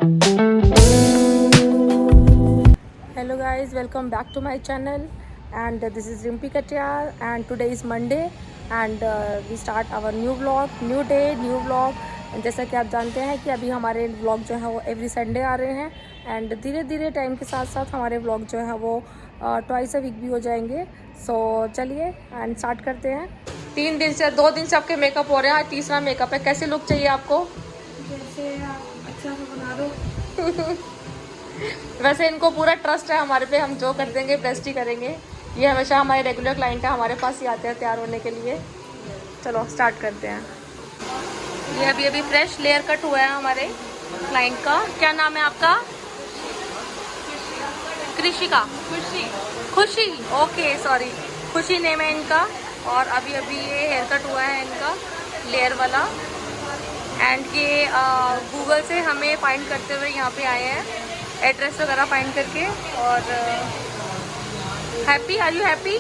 Hello guys, welcome back to my channel and this is Rimpi Katyal and today is Monday and we start our new vlog, new day, new vlog। जैसा कि आप जानते हैं कि अभी हमारे vlog जो है वो एवरी संडे आ रहे हैं एंड धीरे धीरे टाइम के साथ साथ हमारे व्लॉग जो है वो ट्वाइस अ वीक भी हो जाएंगे। सो चलिए एंड स्टार्ट करते हैं। 2 दिन से आपके मेकअप हो रहे हैं, तीसरा मेकअप है। कैसे लुक चाहिए आपको? जैसे आप अच्छा से बना दो। वैसे इनको पूरा ट्रस्ट है हमारे पे, हम जो कर देंगे बेस्ट ही करेंगे। ये हमेशा हमारे रेगुलर क्लाइंट है, हमारे पास ही आते हैं तैयार होने के लिए। चलो स्टार्ट करते हैं। ये अभी अभी फ्रेश लेयर कट हुआ है हमारे क्लाइंट का। क्या नाम है आपका? कृषिका? खुशी, ओके सॉरी, खुशी नेम है इनका। और अभी अभी ये हेयर कट हुआ है इनका लेयर वाला एंड ये गूगल से हमें फाइंड करते हुए यहाँ पे आए हैं, एड्रेस वगैरह फाइंड करके। और happy, are you happy?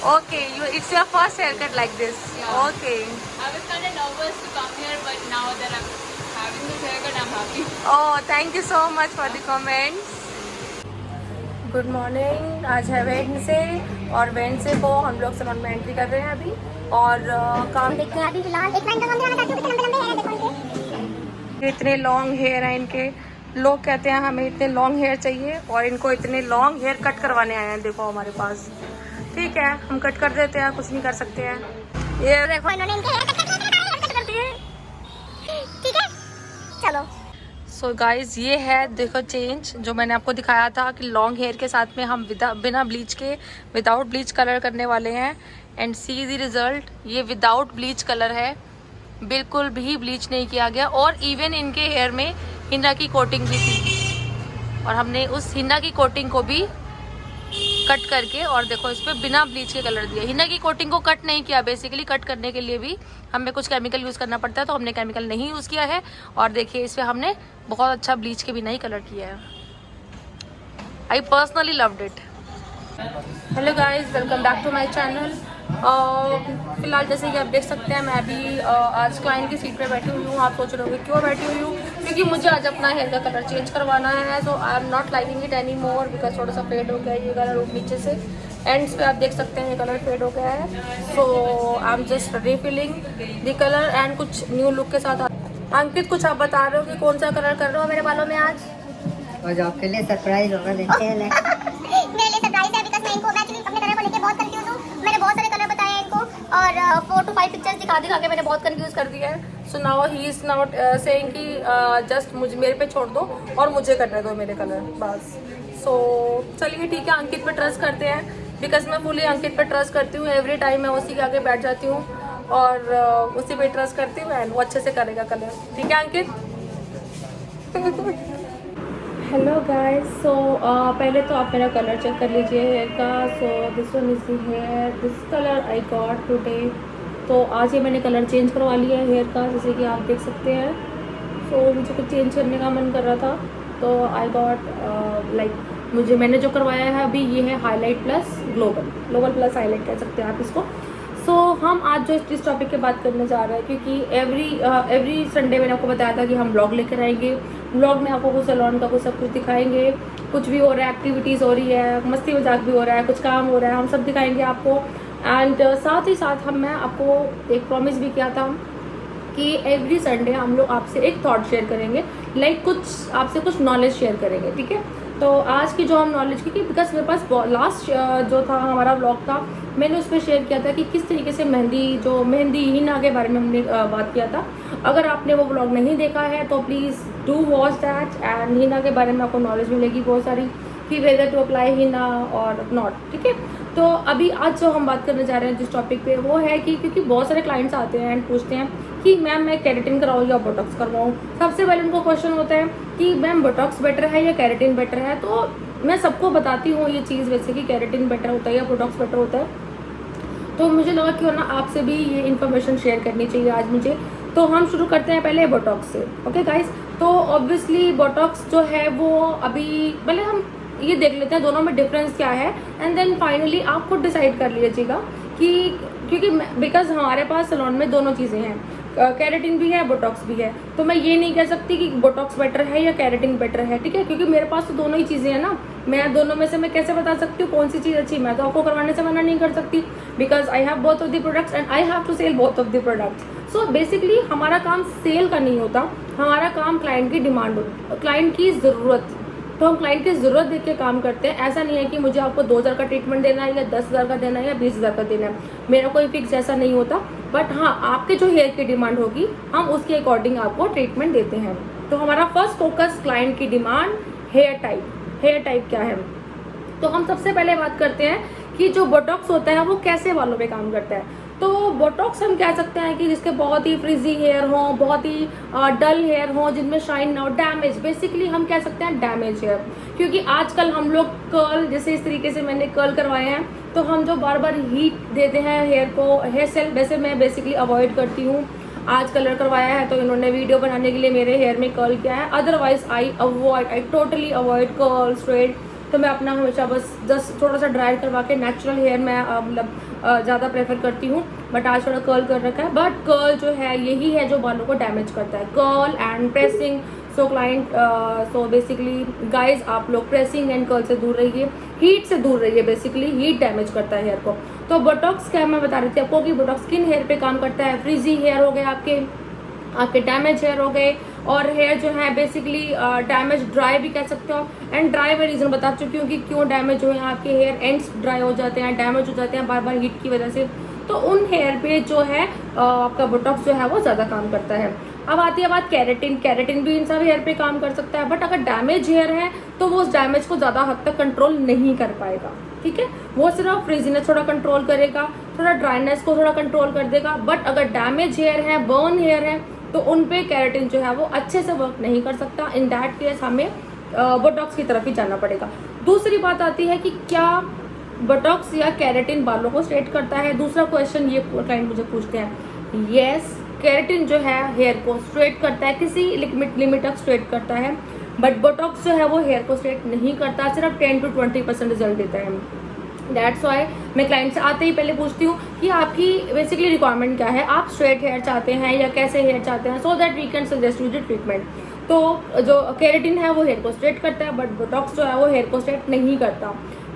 Okay, you it's your first hair cut like this? Okay, I was kind of nervous to come here, but now that I'm having this haircut, I'm happy. Oh thank you so much for the comments. Good morning, आज है Wednesday और Wednesday को हम लोग salon में entry कर रहे हैं अभी और काम देखते हैं। अभी फिलहाल एक लाइन का काम करना चाहती हूं, कितने लंबे लंबे हेयर है देखो इनके। इतने लॉन्ग हेयर हैं इनके। लोग कहते हैं हमें इतने लॉन्ग हेयर चाहिए और इनको इतने लॉन्ग हेयर कट करवाने आए हैं। देखो हमारे पास, ठीक है हम कट कर देते हैं, कुछ नहीं कर सकते हैं। ये देखो इन्होंने इनके हेयर कट कर दिए, ठीक है चलो। सो गाइज ये है देखो चेंज जो मैंने आपको दिखाया था कि लॉन्ग हेयर के साथ में हम बिना ब्लीच के विदाउट ब्लीच कलर करने वाले हैं एंड सी द रिजल्ट। ये विदाउट ब्लीच कलर है, बिल्कुल भी ब्लीच नहीं किया गया और इवन इनके हेयर में हिना की कोटिंग भी थी और हमने उस हिना की कोटिंग को भी कट करके और देखो इस पर बिना ब्लीच के कलर दिया। हिना की कोटिंग को कट नहीं किया, बेसिकली कट करने के लिए भी हमें कुछ केमिकल यूज़ करना पड़ता है तो हमने केमिकल नहीं यूज़ किया है और देखिए इस पर हमने बहुत अच्छा ब्लीच के बिना ही कलर किया है। I personally loved it. Hello guys, welcome back to my channel. फिलहाल जैसे कि आप देख सकते हैं मैं अभी आज क्लाइंट की सीट पे बैठी हुई हूँ। आप सोच रहे होंगे क्यों बैठी हुई हूँ, क्योंकि मुझे आज अपना हेयर का कलर चेंज करवाना है। So I am not liking it any more because थोड़ा सा फेड हो गया ये कलर नीचे से एंड्स पे। आप देख सकते हैं ये कलर फेड हो गया है। So I am just refilling the colour and कुछ न्यू लुक के साथ। अंकित कुछ आप बता रहे हो कि कौन सा कलर कर रहे हो मेरे बालों में आज? आज आपके लिए सरप्राइज होगा, देखते हैं। मेरे लिए सरप्राइज है बिकॉज़ मैं इनको एक्चुअली अपने कलर को लेके बहुत कंफ्यूज हूँ। मैंने बहुत सारे कलर बताए हैं इनको और 4 to 5 पिक्चर्स दिखा के मैंने बहुत कंफ्यूज कर दिया है। So now he is now saying कि जस्ट मुझे मेरे पे छोड़ दो और मुझे करने दो मेरे कलर बस। सो चलिए ठीक है, अंकित पे ट्रस्ट करते हैं बिकॉज मैं फुली अंकित पे ट्रस्ट करती हूँ। एवरी टाइम मैं उसी के आगे बैठ जाती हूँ और उसी पे ट्रस्ट करती हूँ एंड वो अच्छे से करेगा कलर। ठीक है अंकित? हेलो गाइस, सो पहले तो आप मेरा कलर चेक कर लीजिए हेयर का। So this one is the hair, this colour I got today. तो आज ये मैंने कलर चेंज करवा लिया है हेयर का, जैसे कि आप देख सकते हैं। सो मुझे कुछ चेंज करने का मन कर रहा था तो आई गॉट लाइक मैंने जो करवाया है अभी ये है highlight plus global plus highlight कह सकते हैं आप इसको। सो हम आज जो इस टॉपिक पे बात करने जा रहे हैं क्योंकि एवरी संडे मैंने आपको बताया था कि हम ब्लॉग लेकर आएंगे। ब्लॉग में आपको कुछ सैलून का कुछ सब कुछ दिखाएंगे, कुछ भी हो रहा है, एक्टिविटीज़ हो रही है, मस्ती मजाक भी हो रहा है, कुछ काम हो रहा है, हम सब दिखाएंगे आपको। एंड साथ ही साथ मैं आपको एक प्रॉमिस भी किया था कि एवरी संडे हम लोग आपसे एक थॉट शेयर करेंगे, कुछ आपसे कुछ नॉलेज शेयर करेंगे, ठीक है। तो आज की जो हम नॉलेज की बिकॉज मेरे पास लास्ट जो था हमारा व्लॉग था मैंने उस पर शेयर किया था कि किस तरीके से मेहंदी हिना के बारे में हमने बात किया था। अगर आपने वो व्लॉग नहीं देखा है तो please do watch that and Hina के बारे में आपको नॉलेज मिलेगी बहुत सारी कि वेदर टू अप्लाई हिना और नॉट, ठीक है। तो अभी आज जो हम बात करने जा रहे हैं जिस टॉपिक पे वो है कि क्योंकि बहुत सारे क्लाइंट्स आते हैं एंड पूछते हैं कि मैम मैं केराटिन कराऊँ या बोटॉक्स करवाऊँ। सबसे पहले उनको क्वेश्चन होता है कि मैम बोटॉक्स बेटर है या केराटिन बेटर है। तो मैं सबको बताती हूँ ये चीज़ वैसे कि केराटिन बेटर होता है या बोटॉक्स बेटर होता है। तो मुझे लगा क्यों ना आपसे भी ये इन्फॉर्मेशन शेयर करनी चाहिए आज मुझे। तो हम शुरू करते हैं पहले बोटॉक्स से। ओके गाइस, तो ऑब्वियसली बोटॉक्स जो है वो अभी पहले हम ये देख लेते हैं दोनों में डिफरेंस क्या है एंड देन फाइनली आप खुद डिसाइड कर लीजिएगा कि क्योंकि बिकॉज हमारे पास सैलून में दोनों चीज़ें हैं। कैरेटिन भी है, बोटॉक्स भी है, तो मैं ये नहीं कह सकती कि बोटॉक्स बेटर है या कैरेटिन बेटर है, ठीक है, क्योंकि मेरे पास तो दोनों ही चीज़ें हैं ना। मैं दोनों में से मैं कैसे बता सकती हूँ कौन सी चीज़ अच्छी, मैं तो आपको करवाने से मना नहीं कर सकती, because I have both of the products and I have to sell both of the products. So basically हमारा काम सेल का नहीं होता, हमारा काम क्लाइंट की डिमांड, क्लाइंट की ज़रूरत, तो हम क्लाइंट की ज़रूरत देख के काम करते हैं। ऐसा नहीं है कि मुझे आपको 2000 का ट्रीटमेंट देना है या 10,000 का देना है या 20,000 का देना है, मेरा कोई फिक्स ऐसा नहीं होता। बट हाँ, आपके जो हेयर की डिमांड होगी हम उसके अकॉर्डिंग आपको ट्रीटमेंट देते हैं। तो हमारा फर्स्ट फोकस क्लाइंट की डिमांड, हेयर टाइप क्या है। तो हम सबसे पहले बात करते हैं कि जो बोटॉक्स होता है वो कैसे बालों पे काम करता है। तो बोटॉक्स हम कह सकते हैं कि जिसके बहुत ही फ्रिजी हेयर हो, बहुत ही डल हेयर हो, जिनमें शाइन ना हो, डैमेज, बेसिकली हम कह सकते हैं डैमेज हेयर। क्योंकि आजकल हम लोग कर्ल, जैसे इस तरीके से मैंने कर्ल करवाए हैं, तो हम जो बार बार हीट देते हैं हेयर को, हेयर सेल, वैसे मैं बेसिकली अवॉइड करती हूँ। आज कलर करवाया है तो इन्होंने वीडियो बनाने के लिए मेरे हेयर में कर्ल किया है, otherwise I totally avoid curl straight. तो मैं अपना हमेशा बस जस्ट थोड़ा सा ड्राई करवा के नेचुरल हेयर मैं मतलब ज़्यादा प्रेफर करती हूँ। बट आज थोड़ा कर्ल कर रखा है, बट कर्ल जो है यही है जो बालों को डैमेज करता है, curl and pressing. So basically guys, आप लोग प्रेसिंग एंड कर्ल से दूर रहिए, हीट से दूर रहिए, बेसिकली हीट डैमेज करता है हेयर को। तो बोटॉक्स क्या मैं बता रही थी आपको कि बोटॉक्स स्किन हेयर पे काम करता है, फ्रीजी हेयर हो गए आपके डैमेज हेयर हो गए, और हेयर जो है बेसिकली डैमेज ड्राई भी कह सकते हो। एंड ड्राई मैं रीज़न बता चुकी हूँ कि क्यों डैमेज हुए हैं, आपके हेयर एंड्स ड्राई हो जाते हैं, डैमेज हो जाते हैं बार बार हीट की वजह से। तो उन हेयर पे जो है आपका बोटॉक्स जो है वो ज़्यादा काम करता है। अब आती है बात कैरेटिन भी इन सब हेयर पे काम कर सकता है, बट अगर डैमेज हेयर है तो वो उस डैमेज को ज़्यादा हद तक कंट्रोल नहीं कर पाएगा, ठीक है। वो सिर्फ फ्रिजीनेस थोड़ा कंट्रोल करेगा, थोड़ा ड्राइनेस को थोड़ा कंट्रोल कर देगा। बट अगर डैमेज हेयर है, बर्न हेयर है, तो उन पे कैरेटिन जो है वो अच्छे से वर्क नहीं कर सकता। इन दैट केस हमें बोटॉक्स की तरफ ही जाना पड़ेगा। दूसरी बात आती है कि क्या बोटॉक्स या कैरेटिन बालों को स्ट्रेट करता है। दूसरा क्वेश्चन ये क्लाइंट मुझे पूछते हैं। यस, कैरेटिन जो है हेयर को स्ट्रेट करता है, किसी लिमिट तक स्ट्रेट करता है, बट बोटॉक्स जो है वो हेयर को स्ट्रेट नहीं करता, सिर्फ 10 to 20% रिजल्ट देता है। दैट्स वाई मैं क्लाइंट से आते ही पहले पूछती हूँ कि आपकी बेसिकली रिक्वायरमेंट क्या है, आप स्ट्रेट हेयर चाहते हैं या कैसे हेयर चाहते हैं, so that we can suggest you the treatment. तो जो कैरेटिन है वो हेयर को स्ट्रेट करता है, बट बोटॉक्स जो है वो हेयर को स्ट्रेट नहीं करता।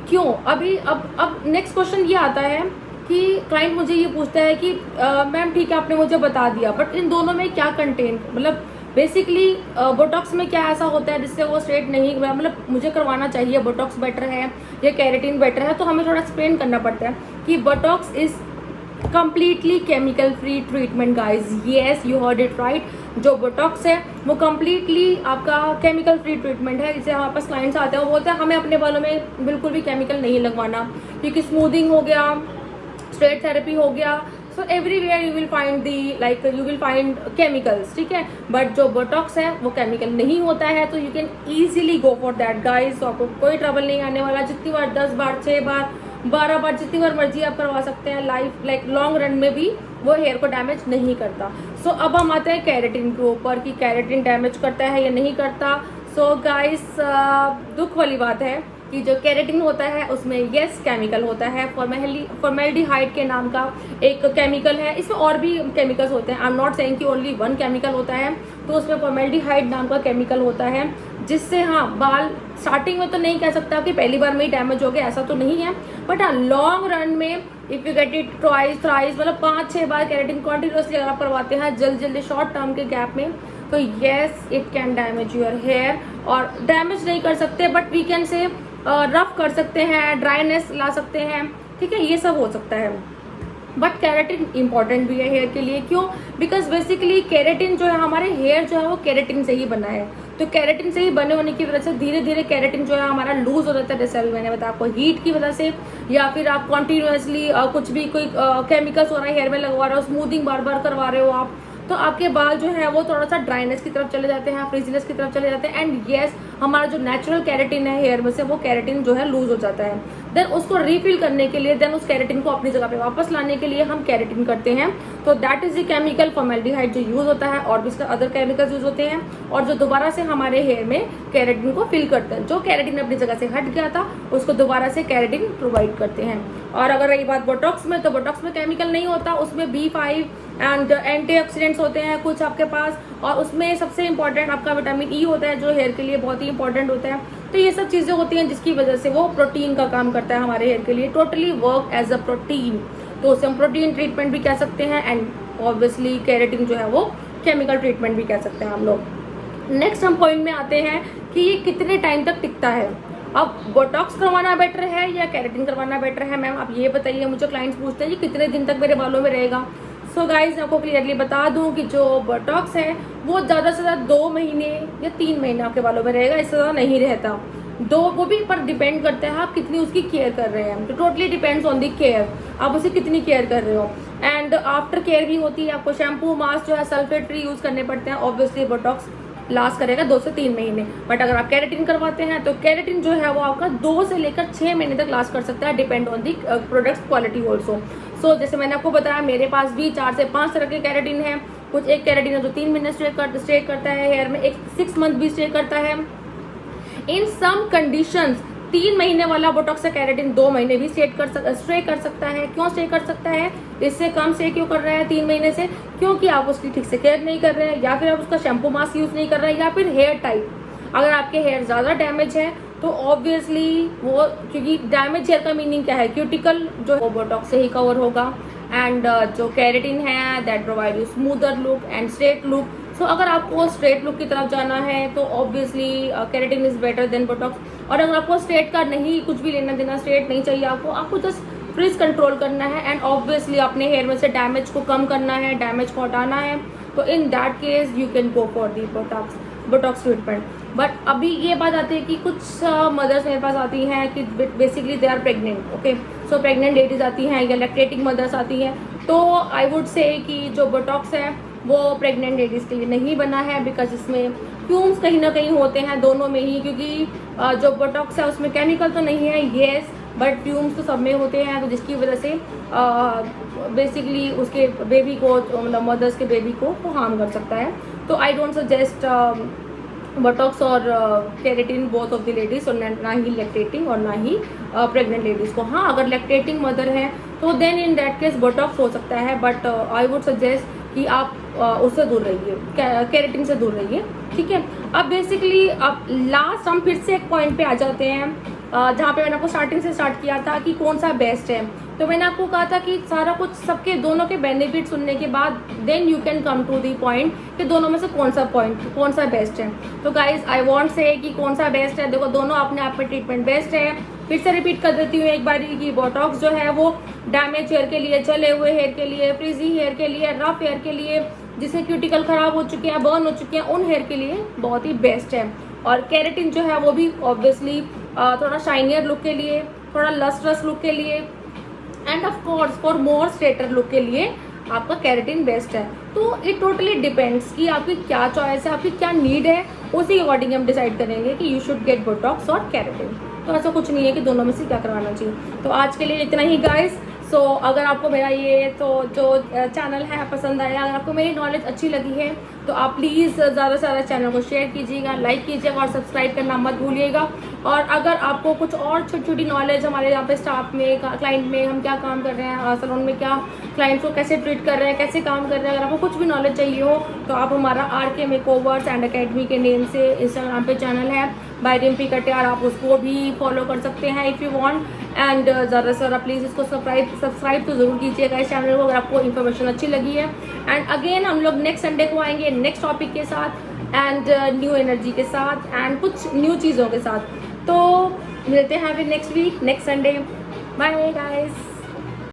क्यों? अभी अब नेक्स्ट क्वेश्चन ये आता है कि क्लाइंट मुझे ये पूछता है कि मैम ठीक है आपने मुझे बता दिया, बट इन दोनों में क्या कंटेंट, मतलब बेसिकली बोटॉक्स में क्या ऐसा होता है जिससे वो स्ट्रेट नहीं, मतलब मुझे करवाना चाहिए, बोटॉक्स बेटर है या कैरेटिन बेटर है, तो हमें थोड़ा एक्सप्लेन करना पड़ता है कि Botox is completely chemical free treatment guys. Yes, you heard it right. जो बोटॉक्स है वो कम्प्लीटली आपका केमिकल फ्री ट्रीटमेंट है। जैसे हमारे पास क्लाइंट्स आते हैं वो बोलते हैं हमें अपने बालों में बिल्कुल भी केमिकल नहीं लगवाना, क्योंकि स्मूदिंग हो गया, स्ट्रेट थेरेपी हो गया, so everywhere you will find chemicals, ठीक है। बट जो बोटॉक्स है वो केमिकल नहीं होता है, तो you can easily go for that guys. तो आपको कोई ट्रबल नहीं आने वाला, जितनी बार 10 बार 6 बार 12 बार जितनी बार मर्जी आप करवा सकते हैं। लाइक लॉन्ग रन में भी वो हेयर को डैमेज नहीं करता। सो अब हम आते हैं कैरेटिन के ऊपर कि कैरेटिन डैमेज करता है या नहीं करता। सो गाइस, दुख वाली बात है कि जो कैरेटिन होता है उसमें यस केमिकल होता है, फॉर्मेल्डिहाइड के नाम का एक केमिकल है। इसमें और भी केमिकल्स होते हैं, आई एम नॉट सेइंग कि ओनली वन केमिकल होता है। तो उसमें फॉर्मेल्डिहाइड नाम का केमिकल होता है, जिससे हाँ बाल स्टार्टिंग में तो नहीं कह सकता कि पहली बार में ही डैमेज हो गया, ऐसा तो नहीं है, बट हाँ लॉन्ग रन में if you get it twice thrice, मतलब 5-6 बार कैरेटिन कॉन्टिन्यूसली अगर आप करवाते हैं जल्दी शॉर्ट टर्म के गैप में, तो yes it can damage your hair. और डैमेज नहीं कर सकते, but we can say rough कर सकते हैं, ड्राइनेस ला सकते हैं, ठीक है, ये सब हो सकता है। बट कैरेटिन इंपॉर्टेंट भी है हेयर के लिए। क्यों? बिकॉज बेसिकली कैरेटिन जो है, हमारे हेयर जो है वो कैरेटिन से ही बना है। तो कैरेटिन से ही बने होने की वजह से धीरे धीरे कैरेटिन जो है हमारा लूज हो जाता है, जैसे अभी मैंने बताया आपको, हीट की वजह से, या फिर आप कॉन्टिन्यूसली कुछ भी कोई केमिकल्स हो रहा है हेयर में लगवा रहे हो, स्मूदिंग बार बार करवा रहे हो आप, तो आपके बाल जो है वो थोड़ा सा ड्राइनेस की तरफ चले जाते हैं, फ्रीजीनेस की तरफ चले जाते हैं। एंड येस, हमारा जो नेचुरल कैरेटिन है हेयर में से, वो कैरेटिन जो है लूज हो जाता है। देन उसको रिफिल करने के लिए, देन उस कैरेटिन को अपनी जगह पे वापस लाने के लिए हम कैरेटिन करते हैं। तो that is the chemical formaldehyde जो यूज होता है, और भी इसका अदर केमिकल्स यूज होते हैं, और जो दोबारा से हमारे हेयर में कैरेटिन को फिल करते हैं। जो कैरेटिन अपनी जगह से हट गया था उसको दोबारा से कैरेटिन प्रोवाइड करते हैं। और अगर रही बात बोटॉक्स में, तो बोटॉक्स में केमिकल नहीं होता, उसमें B5 एंड एंटीऑक्सीडेंट्स होते हैं कुछ आपके पास, और उसमें सबसे इंपॉर्टेंट आपका विटामिन ई होता है जो हेयर के लिए बहुत ही इंपॉर्टेंट होता है। तो ये सब चीज़ें होती हैं जिसकी वजह से वो प्रोटीन का काम करता है हमारे हेयर के लिए, totally work as a protein. तो उसे हम प्रोटीन ट्रीटमेंट भी कह सकते हैं, एंड ऑब्वियसली केराटिन जो है वो केमिकल ट्रीटमेंट भी कह सकते हैं हम लोग। नेक्स्ट हम पॉइंट में आते हैं कि ये कितने टाइम तक टिकता है। अब बोटॉक्स करवाना बेटर है या केराटिन करवाना बेटर है, मैम आप ये बताइए। मुझे क्लाइंट्स पूछते हैं कि कितने दिन तक मेरे बालों में रहेगा। सो गाइज मैं आपको क्लियरली बता दूं कि जो बोटॉक्स है वो ज़्यादा से ज़्यादा 2 महीने या 3 महीने आपके बालों में रहेगा, इससे ज़्यादा नहीं रहता। वो भी पर डिपेंड करता है आप कितनी उसकी केयर कर रहे हैं। तो totally depends on the care, आप उसे कितनी केयर कर रहे हो। एंड आफ्टर केयर भी होती है, आपको शैम्पू मास्क जो है सल्फेट फ्री यूज़ करने पड़ते हैं। ऑब्वियसली बोटॉक्स लास्ट करेगा 2 से 3 महीने, बट अगर आप केराटिन करवाते हैं तो केराटिन जो है वो आपका 2 से लेकर 6 महीने तक लास्ट कर सकता है, depend on the products quality also. So जैसे मैंने आपको बताया मेरे पास भी 4 से 5 तरह के केराटिन है। कुछ एक केराटिन है जो 3 महीने स्टे करता है हेयर में, एक 6 मंथ भी स्टे करता है। इन सम कंडीशंस 3 महीने वाला बोटॉक्स का केराटिन 2 महीने भी स्टे कर सकता है। क्यों स्टे कर सकता है, इससे कम स्टे क्यों कर रहा है 3 महीने से? क्योंकि आप उसकी ठीक से केयर नहीं कर रहे हैं, या फिर आप उसका शैम्पू मास्क यूज नहीं कर रहे हैं, या फिर हेयर टाइप। अगर आपके हेयर ज़्यादा डैमेज है तो ऑब्वियसली वो, क्योंकि डैमेज हेयर का मीनिंग क्या है, क्यूटिकल जो है वो बोटॉक्स से ही कवर होगा। एंड जो केराटिन है that provide you smoother look and straight look. So अगर आपको स्ट्रेट लुक की तरफ जाना है तो obviously keratin is better than Botox. और अगर आपको स्ट्रेट का नहीं कुछ भी लेना देना, स्ट्रेट नहीं चाहिए आपको जस्ट फ्रिज कंट्रोल करना है एंड ऑब्वियसली अपने हेयर में से डैमेज को कम करना है, डैमेज को हटाना है, तो इन that case you can go for the Botox treatment. But अभी ये बात आती है कि कुछ मदर्स मेरे पास आती हैं कि basically they are pregnant, okay. So pregnant ladies आती हैं या लैक्टेटिंग मदर्स आती हैं, तो आई वुड से कि जो बोटॉक्स है वो प्रेग्नेंट लेडीज़ के लिए नहीं बना है, बिकॉज इसमें फ्यूम्स कहीं ना कहीं होते हैं दोनों में ही। क्योंकि जो बोटॉक्स है उसमें केमिकल तो नहीं है, येस, बट फ्यूम्स तो सब में होते हैं, तो जिसकी वजह से बेसिकली उसके बेबी को, मतलब मदर्स के बेबी को हार्म कर सकता है। तो आई डोंट सजेस्ट बोटॉक्स और keratin both of the ladies, और ना ही लैक्टेटिंग और ना ही प्रेग्नेंट लेडीज़ को। हाँ, अगर लैक्टेटिंग मदर है तो then in that case botox हो सकता है, बट आई वुड सजेस्ट कि आप उससे दूर रहिए, केराटिन से दूर रहिए, ठीक है। अब बेसिकली अब लास्ट हम फिर से एक पॉइंट पे आ जाते हैं जहाँ पे मैंने आपको स्टार्टिंग से स्टार्ट किया था कि कौन सा बेस्ट है। तो मैंने आपको कहा था कि सारा कुछ सबके दोनों के बेनिफिट सुनने के बाद then you can come to the point कि दोनों में से कौन सा बेस्ट है। तो गाइज आई वांट से कि कौन सा बेस्ट है, देखो दोनों अपने आप में ट्रीटमेंट बेस्ट है। फिर से रिपीट कर देती हूँ एक बार कि बोटॉक्स जो है वो डैमेज हेयर के लिए, जले हुए हेयर के लिए, फ्रीजी हेयर के लिए, रफ हेयर के लिए, जिससे क्यूटिकल खराब हो चुके हैं, बर्न हो चुके हैं, उन हेयर के लिए बहुत ही बेस्ट है। और केराटिन जो है वो भी ऑब्वियसली थोड़ा शाइनियर लुक के लिए, थोड़ा लस्ट्रस लुक के लिए, end of course for more straighter look के लिए आपका केराटिन बेस्ट है। तो इट टोटली डिपेंड्स कि आपकी क्या चॉइस है, आपकी क्या नीड है, उसी अकॉर्डिंग हम डिसाइड करेंगे कि यू शुड गेट बोटॉक्स और केराटिन। तो ऐसा कुछ नहीं है कि दोनों में से क्या करवाना चाहिए। तो आज के लिए इतना ही गाइस। सो अगर आपको मेरा ये तो जो चैनल है पसंद आया, अगर आपको मेरी नॉलेज अच्छी लगी है तो आप प्लीज़ ज़्यादा से ज़्यादा चैनल को शेयर कीजिएगा, लाइक कीजिएगा और सब्सक्राइब करना मत भूलिएगा। और अगर आपको कुछ और छोटी छोटी नॉलेज हमारे यहाँ पे स्टाफ में, क्लाइंट में हम क्या काम कर रहे हैं, सैलून में क्या क्लाइंट्स को कैसे ट्रीट कर रहे हैं, कैसे काम कर रहे हैं, अगर आपको कुछ भी नॉलेज चाहिए हो तो आप हमारा RK मेकओवर्स एंड अकेडमी के नेम से इंस्टाग्राम पे चैनल है बाय रिम्पी कटियार, आप उसको भी फॉलो कर सकते हैं इफ़ यू वांट। एंड ज़्यादा से ज़्यादा प्लीज़ इसको सब्सक्राइब तो ज़रूर कीजिएगा इस चैनल को अगर आपको इन्फॉर्मेशन अच्छी लगी है। एंड अगेन हम लोग नेक्स्ट संडे को आएंगे नेक्स्ट टॉपिक के साथ एंड न्यू एनर्जी के साथ एंड कुछ न्यू चीज़ों के साथ। तो मिलते हैं फिर next week, next Sunday. Bye guys.